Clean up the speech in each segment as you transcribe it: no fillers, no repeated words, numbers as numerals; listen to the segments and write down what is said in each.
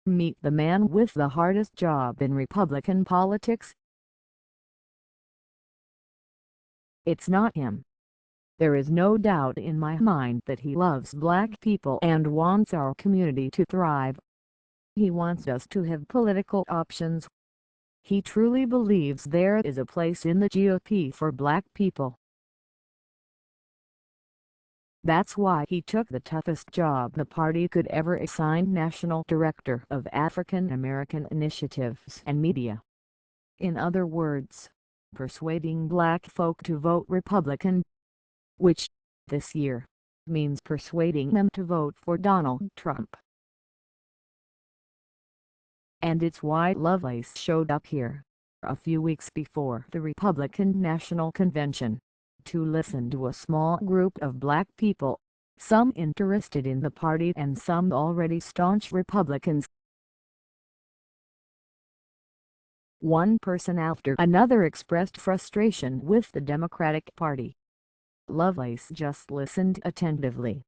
Meet the man with the hardest job in Republican politics. It's not him. There is no doubt in my mind that he loves black people and wants our community to thrive. He wants us to have political options. He truly believes there is a place in the GOP for black people. That's why he took the toughest job the party could ever assign, National Director of African American Initiatives and Media. In other words, persuading black folk to vote Republican, which, this year, means persuading them to vote for Donald Trump. And it's why Lovelace showed up here, a few weeks before the Republican National Convention, to listen to a small group of black people, some interested in the party and some already staunch Republicans. One person after another expressed frustration with the Democratic Party. Lovelace just listened attentively.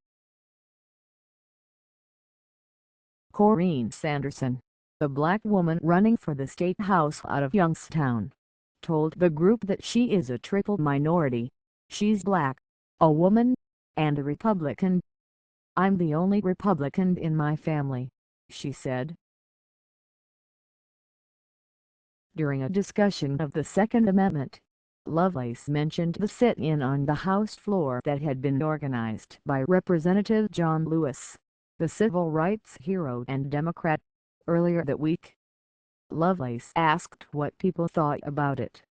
Corrine Sanderson, the black woman running for the state house out of Youngstown, told the group that she is a triple minority. She's black, a woman, and a Republican. "I'm the only Republican in my family," she said. During a discussion of the Second Amendment, Lovelace mentioned the sit-in on the House floor that had been organized by Representative John Lewis, the civil rights hero and Democrat, earlier that week. Lovelace asked what people thought about it.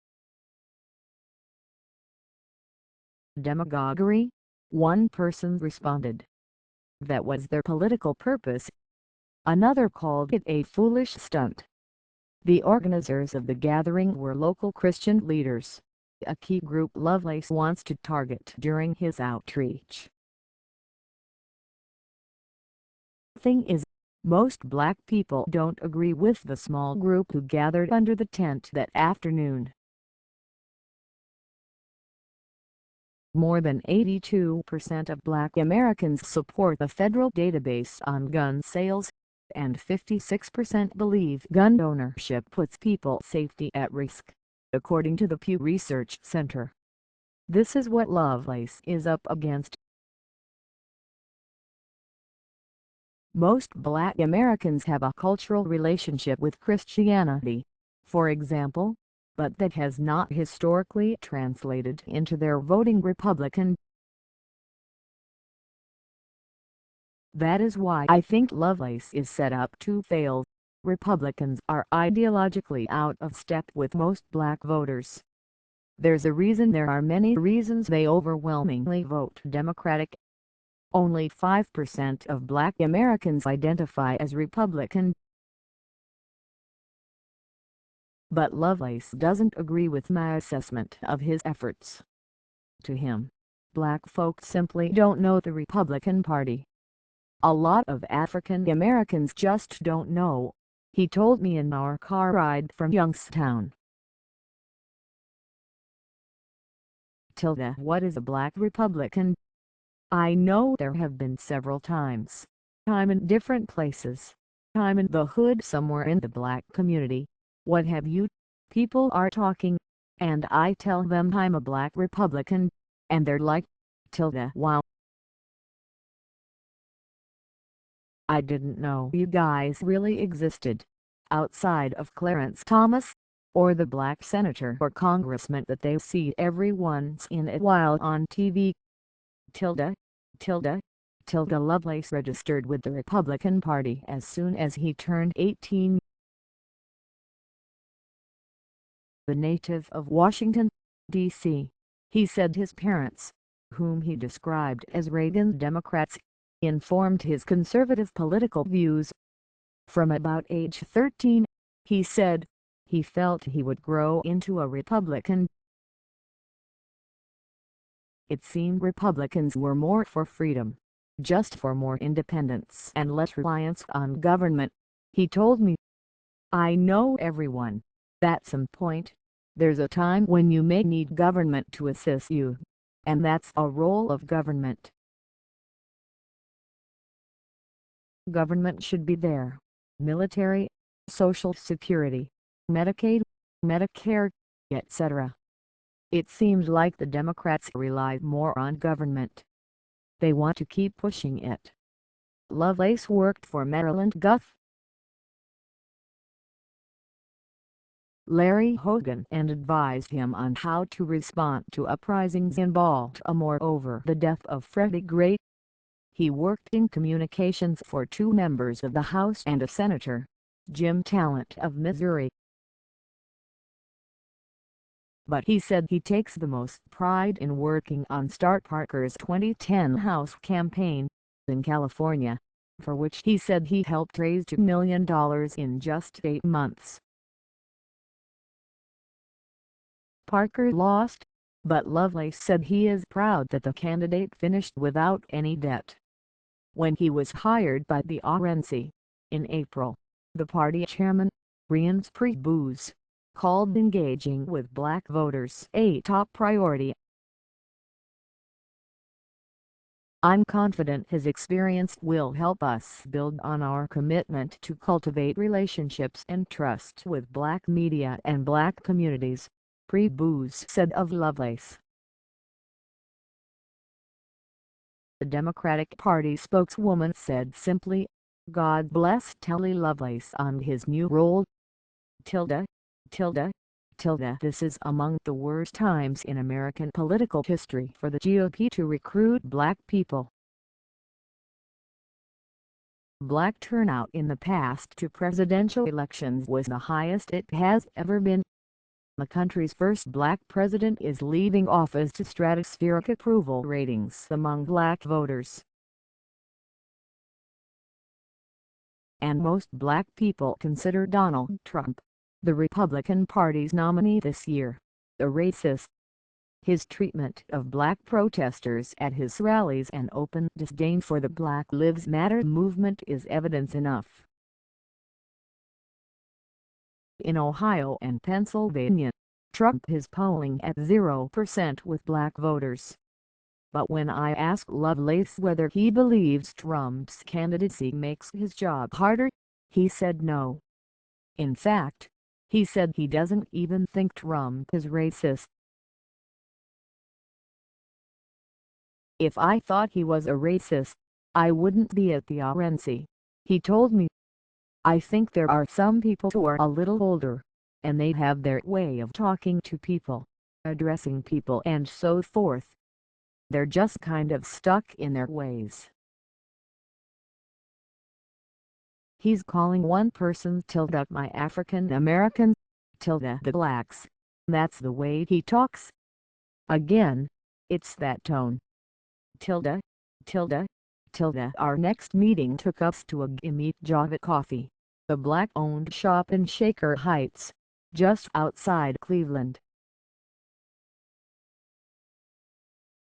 "Demagoguery," one person responded. "That was their political purpose." Another called it a foolish stunt. The organizers of the gathering were local Christian leaders, a key group Lovelace wants to target during his outreach. Thing is, most black people don't agree with the small group who gathered under the tent that afternoon. More than 82% of black Americans support the federal database on gun sales, and 56% believe gun ownership puts people's safety at risk, according to the Pew Research Center. This is what Lovelace is up against. Most black Americans have a cultural relationship with Christianity, for example, but that has not historically translated into their voting Republican. That is why I think Lovelace is set up to fail. Republicans are ideologically out of step with most black voters. There's a reason there are many reasons they overwhelmingly vote Democratic. Only 5% of black Americans identify as Republican. But Lovelace doesn't agree with my assessment of his efforts. To him, black folks simply don't know the Republican Party. A lot of African Americans just don't know, he told me in our car ride from Youngstown. What is a black Republican? I know there have been several times. Time in different places. Time in the hood somewhere in the black community. What have you? People are talking, and I tell them I'm a black Republican, and they're like, wow. I didn't know you guys really existed, outside of Clarence Thomas, or the black senator or congressman that they see every once in a while on TV. Lovelace registered with the Republican Party as soon as he turned 18. The native of Washington, D.C., he said his parents, whom he described as Reagan Democrats, informed his conservative political views. From about age 13, he said, he felt he would grow into a Republican. It seemed Republicans were more for freedom, just for more independence and less reliance on government, he told me. I know everyone. At some point, there's a time when you may need government to assist you, and that's a role of government. Government should be there, military, Social Security, Medicaid, Medicare, etc. It seems like the Democrats rely more on government. They want to keep pushing it. Lovelace worked for Maryland Gov. Larry Hogan and advised him on how to respond to uprisings in Baltimore over the death of Freddie Gray. He worked in communications for two members of the House and a senator, Jim Talent of Missouri. But he said he takes the most pride in working on Start Parker's 2010 House campaign in California, for which he said he helped raise $2 million in just 8 months. Parker lost, but Lovelace said he is proud that the candidate finished without any debt. When he was hired by the RNC in April, the party chairman, Reince Priebus, called engaging with black voters a top priority. "I'm confident his experience will help us build on our commitment to cultivate relationships and trust with black media and black communities," Priebus said of Lovelace. The Democratic Party spokeswoman said simply, "God bless Telly Lovelace on his new role. This is among the worst times in American political history for the GOP to recruit black people." Black turnout in the past two presidential elections was the highest it has ever been. The country's first black president is leaving office to stratospheric approval ratings among black voters. And most black people consider Donald Trump, the Republican Party's nominee this year, a racist. His treatment of black protesters at his rallies and open disdain for the Black Lives Matter movement is evidence enough. In Ohio and Pennsylvania, Trump is polling at 0% with black voters. But when I asked Lovelace whether he believes Trump's candidacy makes his job harder, he said no. In fact, he said he doesn't even think Trump is racist. "If I thought he was a racist, I wouldn't be at the RNC," he told me. "I think there are some people who are a little older, and they have their way of talking to people, addressing people and so forth. They're just kind of stuck in their ways." He's calling one person "my African Americans," the blacks. That's the way he talks. Again, it's that tone. Our next meeting took us to a Gimme Java Coffee, a black-owned shop in Shaker Heights, just outside Cleveland.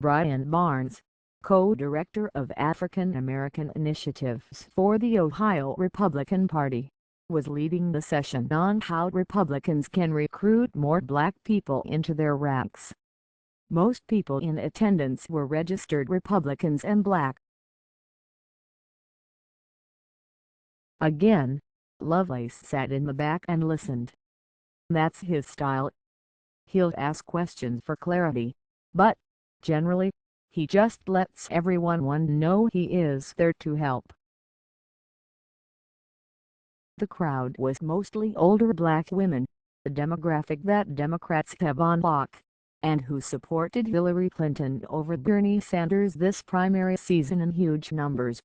Brian Barnes, co-director of African American Initiatives for the Ohio Republican Party, was leading the session on how Republicans can recruit more black people into their ranks. Most people in attendance were registered Republicans and black. Again, Lovelace sat in the back and listened. That's his style. He'll ask questions for clarity, but, generally, he just lets everyone know he is there to help. The crowd was mostly older black women, the demographic that Democrats have on lock, and who supported Hillary Clinton over Bernie Sanders this primary season in huge numbers.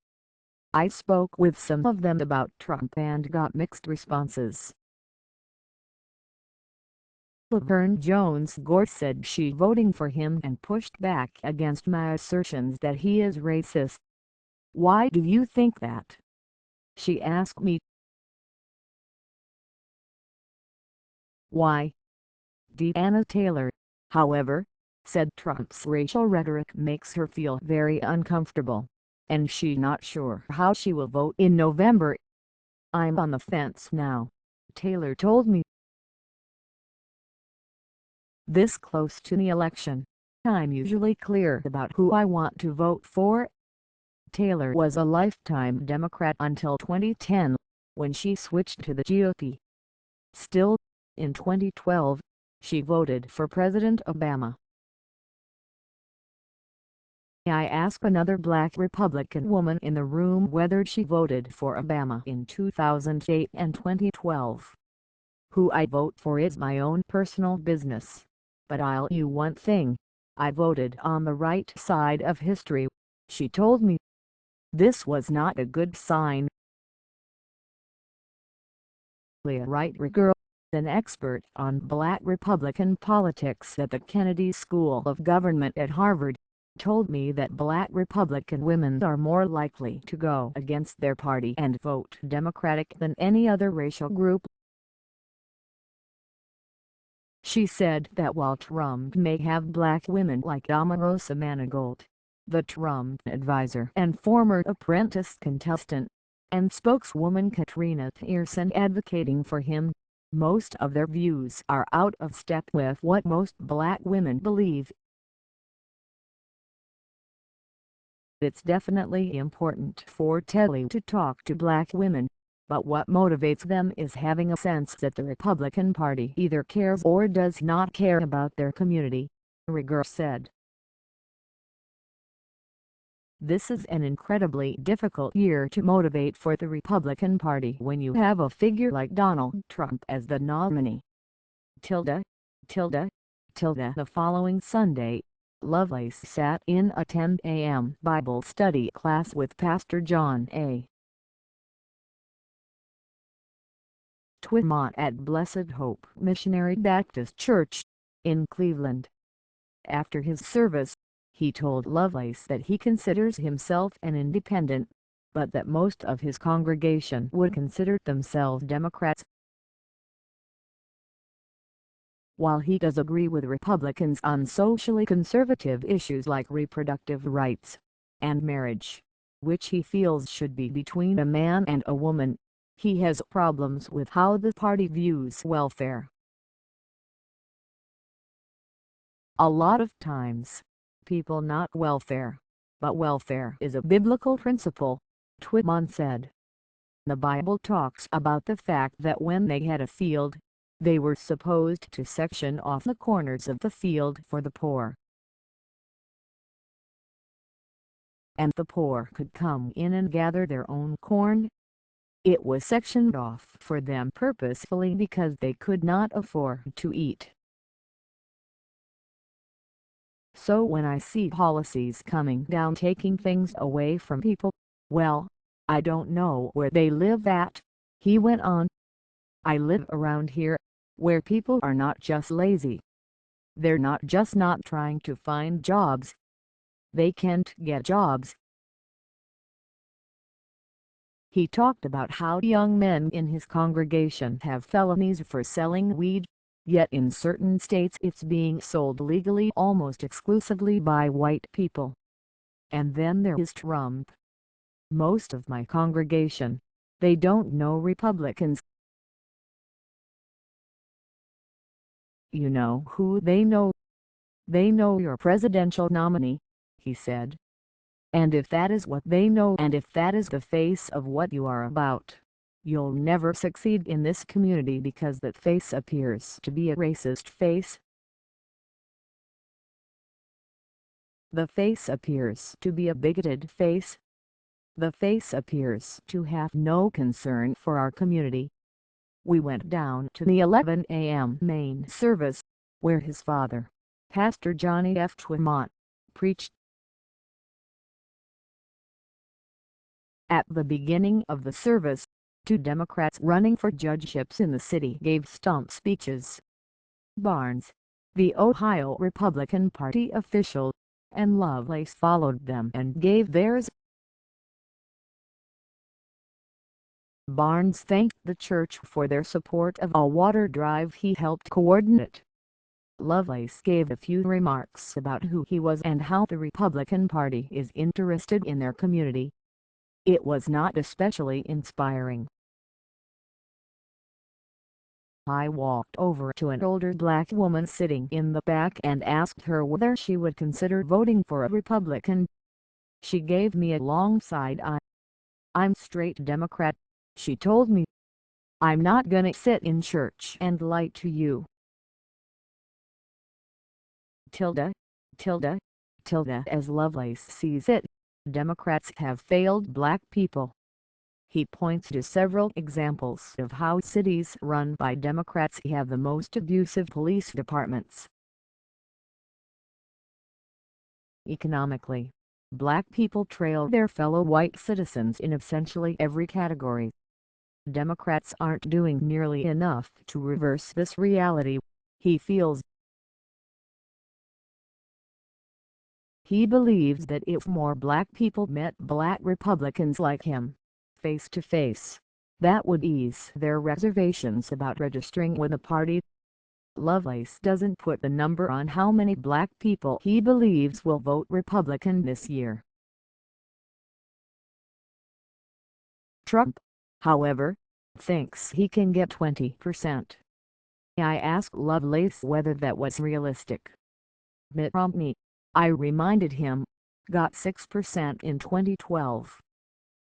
I spoke with some of them about Trump and got mixed responses. Laverne Jones-Gore said she voting for him and pushed back against my assertions that he is racist. "Why do you think that?" she asked me. "Why?" Deanna Taylor, however, said Trump's racial rhetoric makes her feel very uncomfortable, and she's not sure how she will vote in November. "I'm on the fence now," Taylor told me. "This close to the election, I'm usually clear about who I want to vote for." Taylor was a lifetime Democrat until 2010. when she switched to the GOP. Still, in 2012, she voted for President Obama. I asked another black Republican woman in the room whether she voted for Obama in 2008 and 2012. Who I vote for is my own personal business. But I'll tell you one thing, I voted on the right side of history, she told me. This was not a good sign. Leah Wright Girl, an expert on black Republican politics at the Kennedy School of Government at Harvard, told me that black Republican women are more likely to go against their party and vote Democratic than any other racial group. She said that while Trump may have black women like Omarosa Manigault, the Trump advisor and former Apprentice contestant, and spokeswoman Katrina Pearson advocating for him, most of their views are out of step with what most black women believe. It's definitely important for Telly to talk to black women, but what motivates them is having a sense that the Republican Party either cares or does not care about their community, Rieger said. This is an incredibly difficult year to motivate for the Republican Party when you have a figure like Donald Trump as the nominee. The following Sunday, Lovelace sat in a 10 a.m. Bible study class with Pastor John A. Twimont at Blessed Hope Missionary Baptist Church, in Cleveland. After his service, he told Lovelace that he considers himself an independent, but that most of his congregation would consider themselves Democrats. While he does agree with Republicans on socially conservative issues like reproductive rights and marriage, which he feels should be between a man and a woman, he has problems with how the party views welfare. A lot of times, people not welfare, but welfare is a biblical principle, Twimont said. The Bible talks about the fact that when they had a field, they were supposed to section off the corners of the field for the poor. And the poor could come in and gather their own corn. It was sectioned off for them purposefully because they could not afford to eat. So when I see policies coming down taking things away from people, well, I don't know where they live at, he went on. I live around here, where people are not just lazy. They're not just not trying to find jobs. They can't get jobs. He talked about how young men in his congregation have felonies for selling weed, yet in certain states it's being sold legally almost exclusively by white people. And then there is Trump. Most of my congregation, they don't know Republicans. You know who they know? They know your presidential nominee, he said. And if that is what they know and if that is the face of what you are about, you'll never succeed in this community because that face appears to be a racist face. The face appears to be a bigoted face. The face appears to have no concern for our community. We went down to the 11 a.m. main service, where his father, Pastor Johnny F. Twimont, preached. At the beginning of the service, 2 Democrats running for judgeships in the city gave stump speeches. Barnes, the Ohio Republican Party official, and Lovelace followed them and gave theirs. Barnes thanked the church for their support of a water drive he helped coordinate. Lovelace gave a few remarks about who he was and how the Republican Party is interested in their community. It was not especially inspiring. I walked over to an older black woman sitting in the back and asked her whether she would consider voting for a Republican. She gave me a long side eye. I'm straight Democrat, she told me. "I'm not gonna sit in church and lie to you." Tilde, tilde, tilde. As Lovelace sees it, Democrats have failed black people. He points to several examples of how cities run by Democrats have the most abusive police departments. Economically, black people trail their fellow white citizens in essentially every category. Democrats aren't doing nearly enough to reverse this reality, he feels. He believes that if more black people met black Republicans like him, face to face, that would ease their reservations about registering with the party. Lovelace doesn't put a number on how many black people he believes will vote Republican this year. Trump, however, thinks he can get 20%. I asked Lovelace whether that was realistic. Mitt Romney, I reminded him, got 6% in 2012.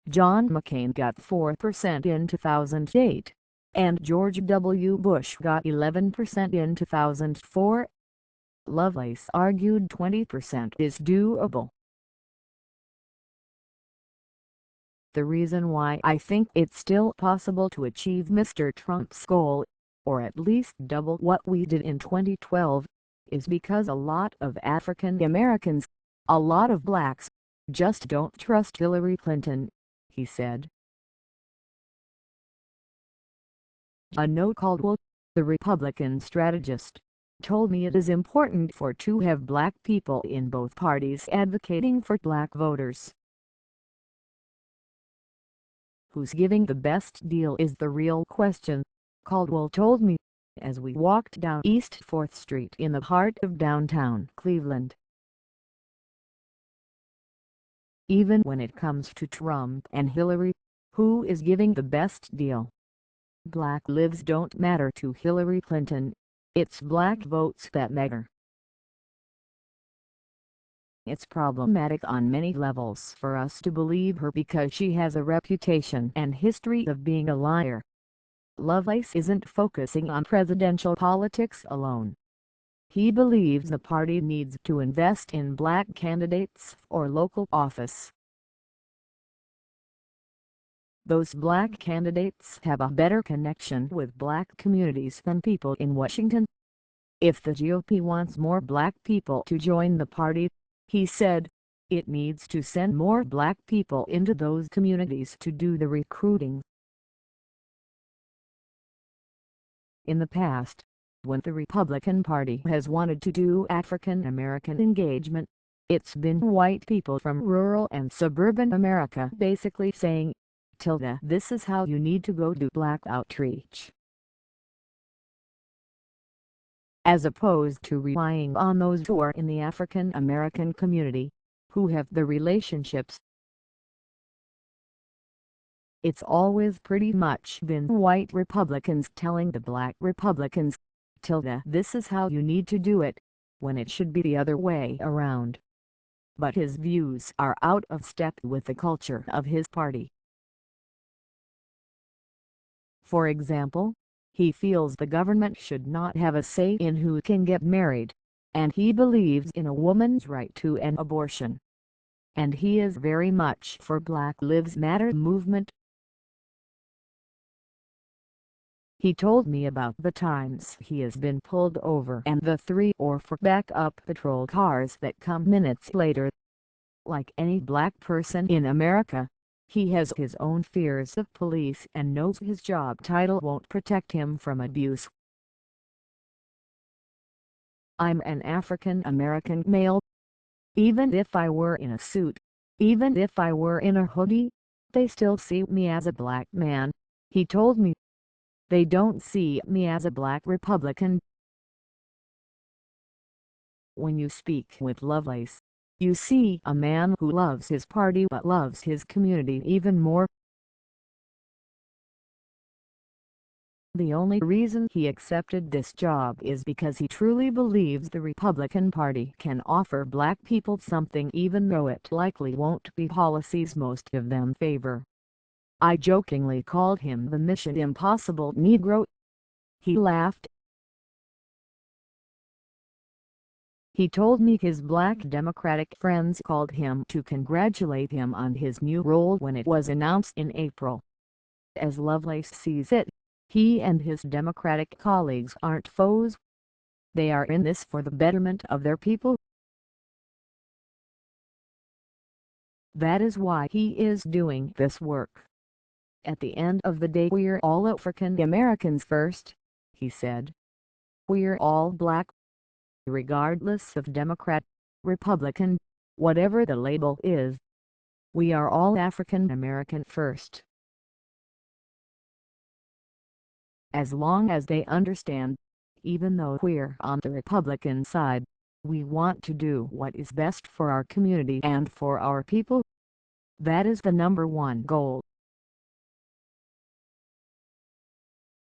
John McCain got 4% in 2008, and George W. Bush got 11% in 2004. Lovelace argued 20% is doable. "The reason why I think it's still possible to achieve Mr. Trump's goal, or at least double what we did in 2012, is because a lot of African Americans, a lot of blacks, just don't trust Hillary Clinton," he said. A note Caldwell, the Republican strategist, told me it is important to have black people in both parties advocating for black voters. "Who's giving the best deal is the real question," Caldwell told me, as we walked down East 4th Street in the heart of downtown Cleveland. "Even when it comes to Trump and Hillary, who is giving the best deal? Black lives don't matter to Hillary Clinton, it's black votes that matter." "It's problematic on many levels for us to believe her because she has a reputation and history of being a liar." Lovelace isn't focusing on presidential politics alone. He believes the party needs to invest in black candidates for local office. Those black candidates have a better connection with black communities than people in Washington. "If the GOP wants more black people to join the party," he said, "it needs to send more black people into those communities to do the recruiting." In the past, when the Republican Party has wanted to do African American engagement, it's been white people from rural and suburban America basically saying, "This is how you need to go do black outreach," as opposed to relying on those who are in the African American community, who have the relationships. It's always pretty much been white Republicans telling the black Republicans, "This is how you need to do it," when it should be the other way around. But his views are out of step with the culture of his party. For example, he feels the government should not have a say in who can get married, and he believes in a woman's right to an abortion. And he is very much for Black Lives Matter movement. He told me about the times he has been pulled over and the 3 or 4 backup patrol cars that come minutes later. Like any black person in America, he has his own fears of police and knows his job title won't protect him from abuse. "I'm an African American male. Even if I were in a suit, even if I were in a hoodie, they still see me as a black man," he told me. "They don't see me as a black Republican." When you speak with Lovelace, you see a man who loves his party but loves his community even more. The only reason he accepted this job is because he truly believes the Republican Party can offer black people something even though it likely won't be policies most of them favor. I jokingly called him the Mission Impossible Negro. He laughed. He told me his black Democratic friends called him to congratulate him on his new role when it was announced in April. As Lovelace sees it, he and his Democratic colleagues aren't foes. They are in this for the betterment of their people. That is why he is doing this work. At the end of the day, we're all African Americans first, he said. We're all black, regardless of Democrat, Republican, whatever the label is. We are all African American first. As long as they understand, even though we're on the Republican side, we want to do what is best for our community and for our people. That is the #1 goal.